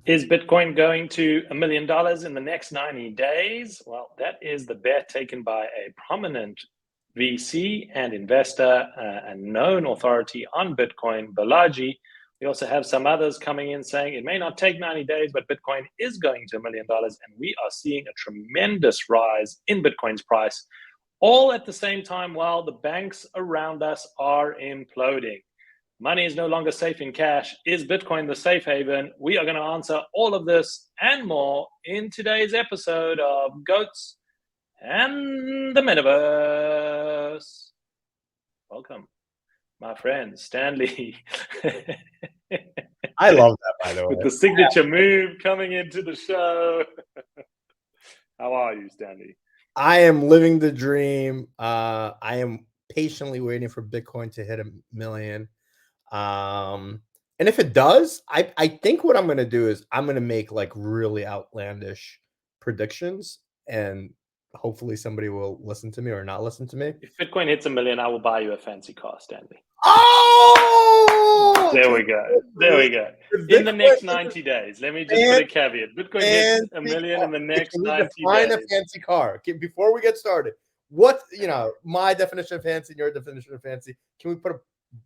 Is Bitcoin going to $1 million in the next 90 days? Well, that is the bet taken by a prominent VC and investor, a known authority on Bitcoin, Balaji. We also have some others coming in saying it may not take 90 days, but Bitcoin is going to $1 million. And we are seeing a tremendous rise in Bitcoin's price, all at the same time while the banks around us are imploding. Money is no longer safe in cash. Is Bitcoin the safe haven? We are going to answer all of this and more in today's episode of Goats and the Metaverse. Welcome, my friend Stanley. I love that, by the way. With the signature move coming into the show. How are you, Stanley? I am living the dream. I am patiently waiting for Bitcoin to hit 1 million. And if it does, I think what I'm going to do is I'm going to make like really outlandish predictions, and hopefully somebody will listen to me or not listen to me. If Bitcoin hits 1 million, I will buy you a fancy car, Stanley. Oh, there we go. There we go. In the next 90 days, let me just put a caveat. Bitcoin hits 1 million in the next 90 define days. a fancy car. Before we get started, what, my definition of fancy and your definition of fancy, can we put a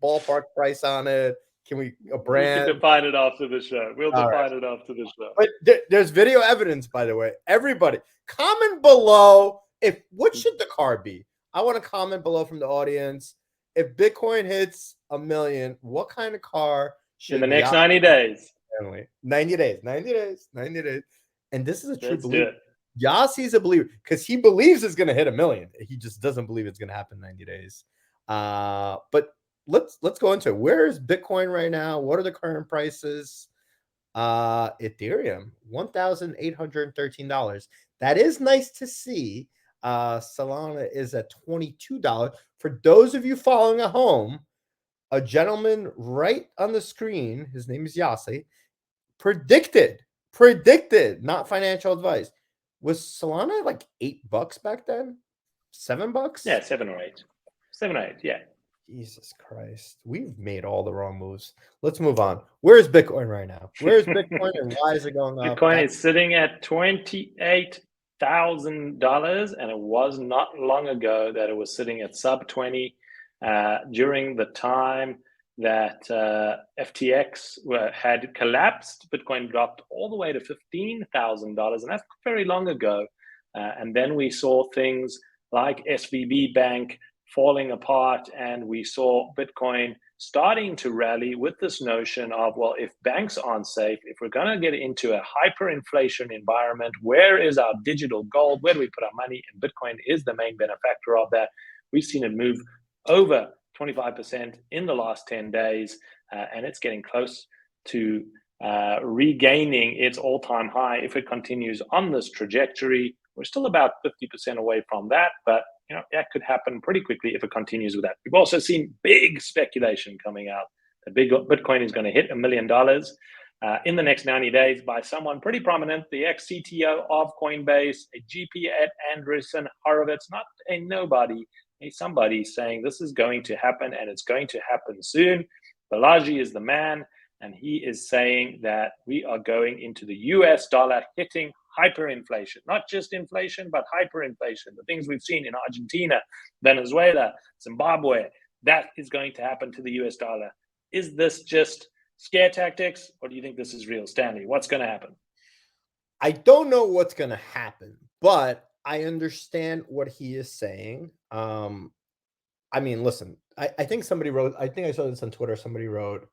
ballpark price on it? Can we a brand? We can define it after the show. We'll define it after the show. But there's video evidence, by the way. Everybody, comment below what should the car be? I want to comment below from the audience. If Bitcoin hits 1 million, what kind of car should in the next 90 days? 90 days. And this is a true believer. It. Yassi's a believer because he believes it's going to hit 1 million. He just doesn't believe it's going to happen in 90 days. But let's go into it. Where is Bitcoin right now? What are the current prices? Ethereum, $1,813. That is nice to see. Solana is at $22. For those of you following at home, a gentleman right on the screen, his name is Yassi, predicted, not financial advice. Was Solana like $8 back then? $7? Yeah, 7 or 8. 7 or 8, yeah. Jesus Christ. We've made all the wrong moves. Let's move on. Where is Bitcoin right now? Where is Bitcoin and why is it going up? Bitcoin is sitting at $28,000, and it was not long ago that it was sitting at sub 20 during the time that FTX had collapsed. Bitcoin dropped all the way to $15,000, and that's not very long ago. And then we saw things like SVB Bank falling apart, and we saw Bitcoin starting to rally with this notion of, well, if banks aren't safe, if we're going to get into a hyperinflation environment, where is our digital gold? Where do we put our money? And Bitcoin is the main benefactor of that. We've seen it move over 25% in the last 10 days, and it's getting close to regaining its all-time high. If it continues on this trajectory, we're still about 50% away from that, but that could happen pretty quickly if it continues with that. We've also seen big speculation coming out that Bitcoin is going to hit $1 million in the next 90 days by someone pretty prominent, the ex-CTO of Coinbase, a GP at Andreessen Horowitz, not a nobody, a somebody saying this is going to happen and it's going to happen soon. Balaji is the man, and he is saying that we are going into the US dollar hitting hyperinflation, not just inflation, but hyperinflation. The things we've seen in Argentina, Venezuela, Zimbabwe, that is going to happen to the US dollar. Is this just scare tactics, or do you think this is real? Stanley, what's going to happen? I don't know what's going to happen, but I understand what he is saying. I mean, listen, I think somebody wrote, I think I saw this on Twitter, somebody wrote,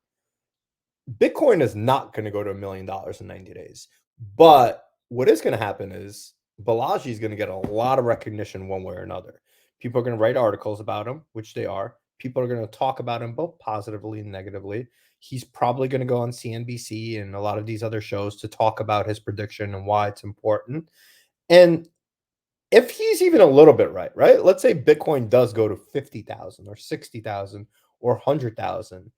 Bitcoin is not going to go to $1 million in 90 days. But what is going to happen is Balaji is going to get a lot of recognition one way or another. People are going to write articles about him, which they are. People are going to talk about him both positively and negatively. He's probably going to go on CNBC and a lot of these other shows to talk about his prediction and why it's important. And if he's even a little bit right? Let's say Bitcoin does go to 50,000 or 60,000 or 100,000.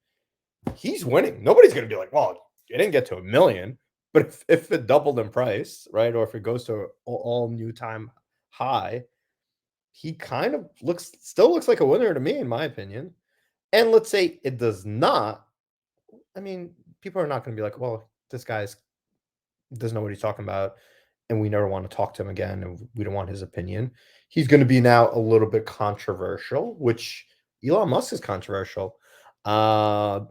He's winning. Nobody's going to be like, well, it didn't get to 1 million. But if it doubled in price, right, or if it goes to an all new time high, he kind of still looks like a winner to me, in my opinion. And let's say it does not. I mean, people are not going to be like, well, this guy's doesn't know what he's talking about, and we never want to talk to him again, and we don't want his opinion. He's going to be now a little bit controversial, which Elon Musk is controversial. Uh,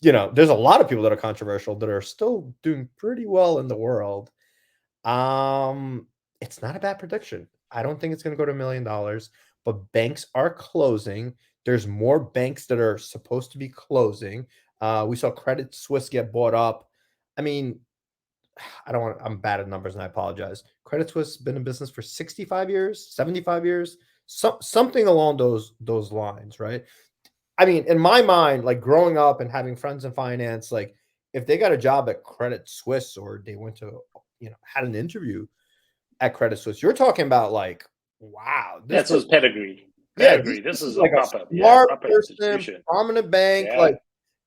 there's a lot of people that are controversial that are still doing pretty well in the world. It's not a bad prediction. I don't think it's going to go to $1 million, but banks are closing. There's more banks that are supposed to be closing. We saw Credit Suisse get bought up. I mean, I'm bad at numbers and I apologize. Credit Suisse has been in business for 65 years, 75 years, something along those lines, right? I mean, in my mind, like growing up and having friends in finance, like if they got a job at Credit Suisse or they went to, had an interview at Credit Suisse, you're talking about like, wow, this This person, is pedigree. yeah, Pedigree. This this is is a like a proper, yeah, smart proper person, institution. prominent bank, Yeah. like,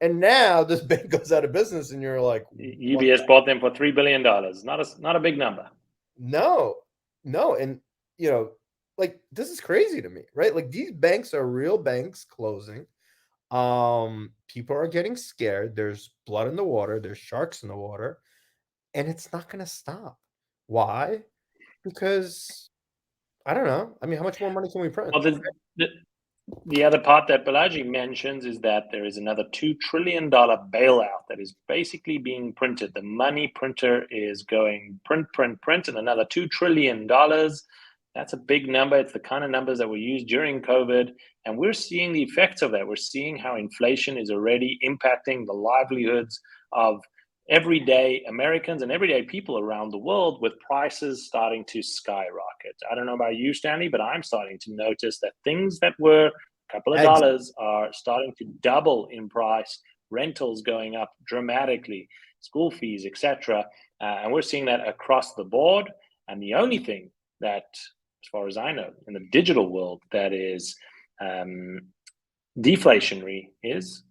and now this bank goes out of business, and you're like, what? UBS bought them for $3 billion. Not a big number. No, no, and like this is crazy to me, right? Like these banks are real banks closing. People are getting scared. There's blood in the water. There's sharks in the water, and it's not going to stop. Why? Because I don't know. I mean, how much more money can we print? Well, the other part that Balaji mentions is that there is another $2 trillion bailout that is basically being printed. The money printer is going print, print, print, and another $2 trillion. That's a big number. It's the kind of numbers that were used during COVID. And we're seeing the effects of that. We're seeing how inflation is already impacting the livelihoods of everyday Americans and everyday people around the world, with prices starting to skyrocket. I don't know about you, Stanley, but I'm starting to notice that things that were a couple of Eggs. dollars are starting to double in price, rentals going up dramatically, school fees, etc. And we're seeing that across the board. And the only thing that, as far as I know, in the digital world that is deflationary is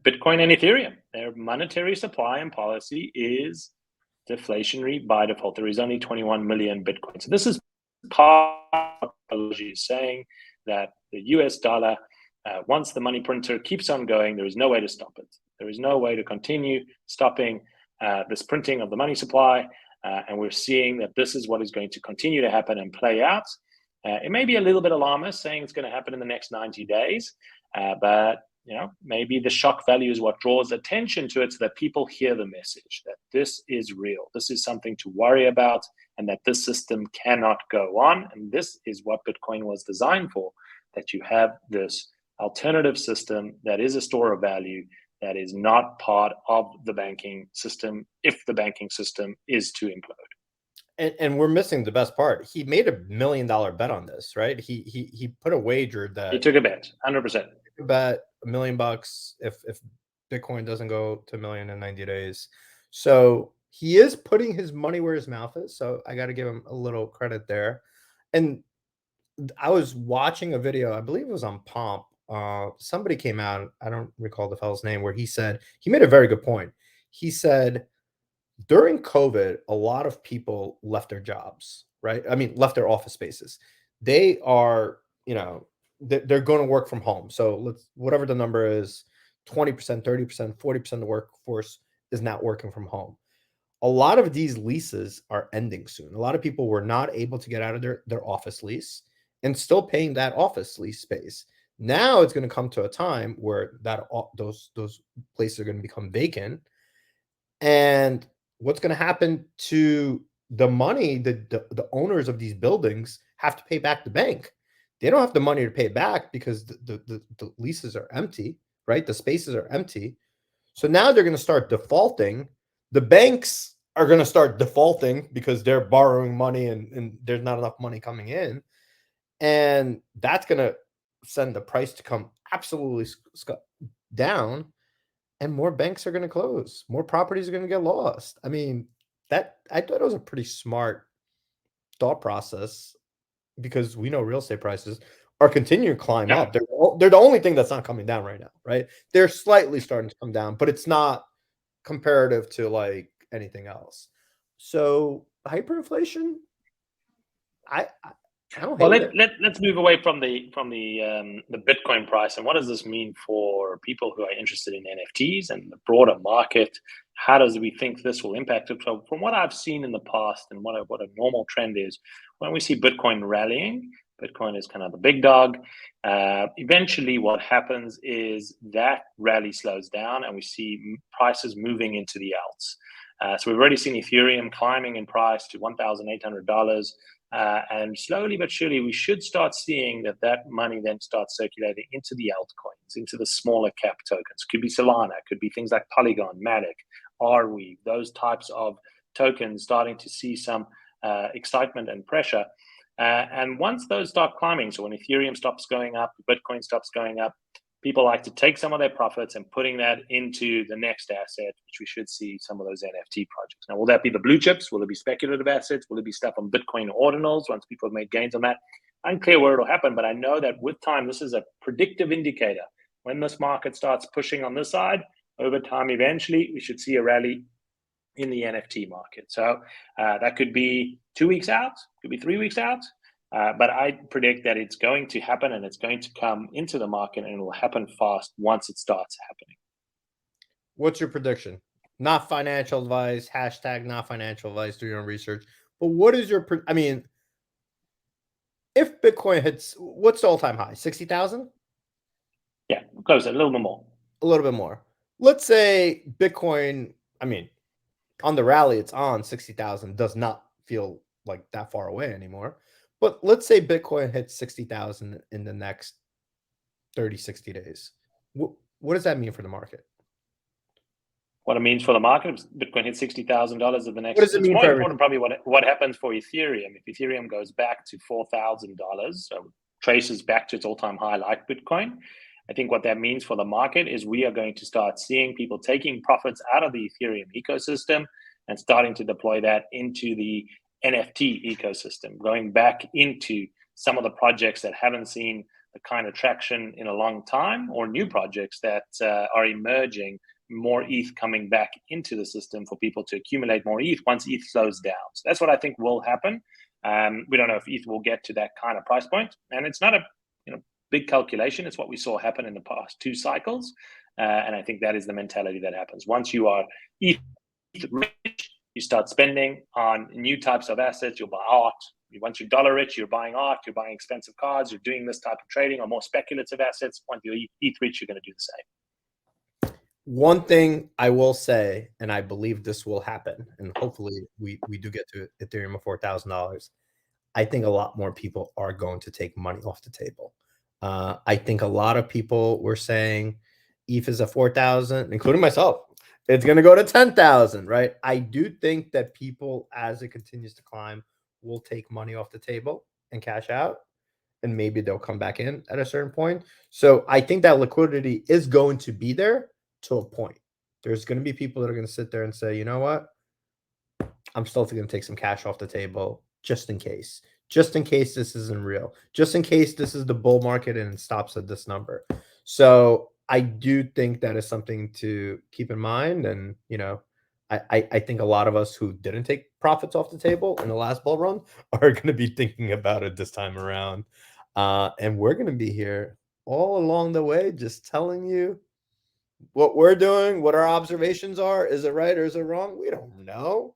Bitcoin and Ethereum. Their monetary supply and policy is deflationary by default. There is only 21 million Bitcoin. So this is part of what is saying, that the US dollar, once the money printer keeps on going, there is no way to stop it. There is no way to continue stopping this printing of the money supply. And we're seeing that this is what is going to continue to happen and play out. It may be a little bit alarmist saying it's going to happen in the next 90 days, but maybe the shock value is what draws attention to it, so that people hear the message that this is real, this is something to worry about, and that this system cannot go on. And this is what Bitcoin was designed for, that you have this alternative system that is a store of value, that is not part of the banking system if the banking system is to implode. And we're missing the best part. He made $1 million bet on this, right? He put a wager that He took a bet, 100%. Bet $1 million if Bitcoin doesn't go to 1 million in 90 days. So he is putting his money where his mouth is. So I got to give him a little credit there. And I was watching a video, I believe it was on Pomp. Somebody came out, I don't recall the fellow's name, where he made a very good point. He said during COVID, a lot of people left their jobs, right? I mean, left their office spaces. They are, they're going to work from home. So whatever the number is, 20%, 30%, 40% of the workforce is not working from home. A lot of these leases are ending soon. A lot of people were not able to get out of their office lease and still paying that office lease space. Now it's going to come to a time where those places are going to become vacant. And what's going to happen to the money that the owners of these buildings have to pay back the bank? They don't have the money to pay back because the leases are empty, right? The spaces are empty. So now they're going to start defaulting. The banks are going to start defaulting because they're borrowing money and there's not enough money coming in. And that's going to send the price to come absolutely down. And more banks are going to close. More properties are going to get lost. I mean, I thought it was a pretty smart thought process, because we know real estate prices are continuing to climb up. They're the only thing that's not coming down right now, right? They're slightly starting to come down, but it's not comparative to like anything else. So hyperinflation, I don't Well, hate it. let's move away from the Bitcoin price, and what does this mean for people who are interested in NFTs and the broader market? how does we think this will impact it? So from what I've seen in the past and what a normal trend is, when we see Bitcoin rallying, Bitcoin is kind of the big dog. Eventually, what happens is that rally slows down and we see prices moving into the alts. So we've already seen Ethereum climbing in price to $1,800. And slowly but surely, we should start seeing that money then starts circulating into the altcoins, into the smaller cap tokens. Could be Solana, could be things like Polygon, Matic, Arweave, those types of tokens starting to see some excitement and pressure. And once those start climbing, so when Ethereum stops going up, Bitcoin stops going up, people like to take some of their profits and putting that into the next asset, which we should see some of those NFT projects. Now, will that be the blue chips? Will it be speculative assets? Will it be stuff on Bitcoin ordinals once people have made gains on that? Unclear where it'll happen, but I know that with time, this is a predictive indicator. When this market starts pushing on this side, over time, eventually, we should see a rally in the NFT market. So that could be 2 weeks out, could be 3 weeks out. But I predict that it's going to happen and it's going to come into the market and it will happen fast once it starts happening. What's your prediction? Not financial advice, hashtag not financial advice, do your own research. But what is your, I mean, if Bitcoin hits, what's the all-time high? 60,000? Yeah, close a little bit more. A little bit more. Let's say Bitcoin, I mean, on the rally it's on 60,000 does not feel like that far away anymore. But let's say Bitcoin hits 60,000 in the next 30, 60 days. What does that mean for the market? What it means for the market, Bitcoin hits $60,000 in the next. What does it It's mean more for important probably what happens for Ethereum. If Ethereum goes back to $4,000, so traces back to its all-time high like Bitcoin, I think what that means for the market is we are going to start seeing people taking profits out of the Ethereum ecosystem and starting to deploy that into the NFT ecosystem, going back into some of the projects that haven't seen the kind of traction in a long time, or new projects that are emerging, more ETH coming back into the system for people to accumulate more ETH once ETH slows down. So that's what I think will happen. We don't know if ETH will get to that kind of price point, and it's not a big calculation. It's what we saw happen in the past 2 cycles, and I think that is the mentality that happens. Once you are ETH rich, you start spending on new types of assets. You'll buy art. Once you're dollar rich, you're buying art. You're buying expensive cars. You're doing this type of trading or more speculative assets. Once you're ETH rich, you're going to do the same. One thing I will say, and I believe this will happen, and hopefully we do get to Ethereum of $4,000. I think a lot more people are going to take money off the table. I think a lot of people were saying ETH is at 4,000, including myself. It's going to go to 10,000, right? I do think that people, as it continues to climb, will take money off the table and cash out, and maybe they'll come back in at a certain point. So I think that liquidity is going to be there to a point. There's going to be people that are going to sit there and say, you know what? I'm still going to take some cash off the table just in case this isn't real, just in case this is the bull market and it stops at this number. So I do think that is something to keep in mind. And, I think a lot of us who didn't take profits off the table in the last bull run are going to be thinking about it this time around. And we're going to be here all along the way, just telling you what we're doing, what our observations are. Is it right or is it wrong? We don't know,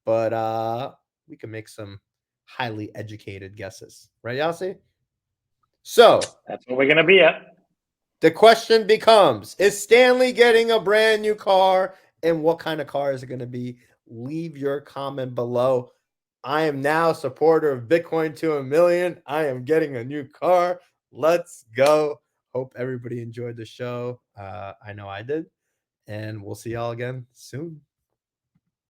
but we can make some highly educated guesses, right, Yasi? So that's what we're going to be at. The question becomes, is Stanley getting a brand new car, and what kind of car is it going to be? Leave your comment below. I am now a supporter of Bitcoin to $1 million. I am getting a new car. Let's go. Hope everybody enjoyed the show. I know I did. And we'll see y'all again soon.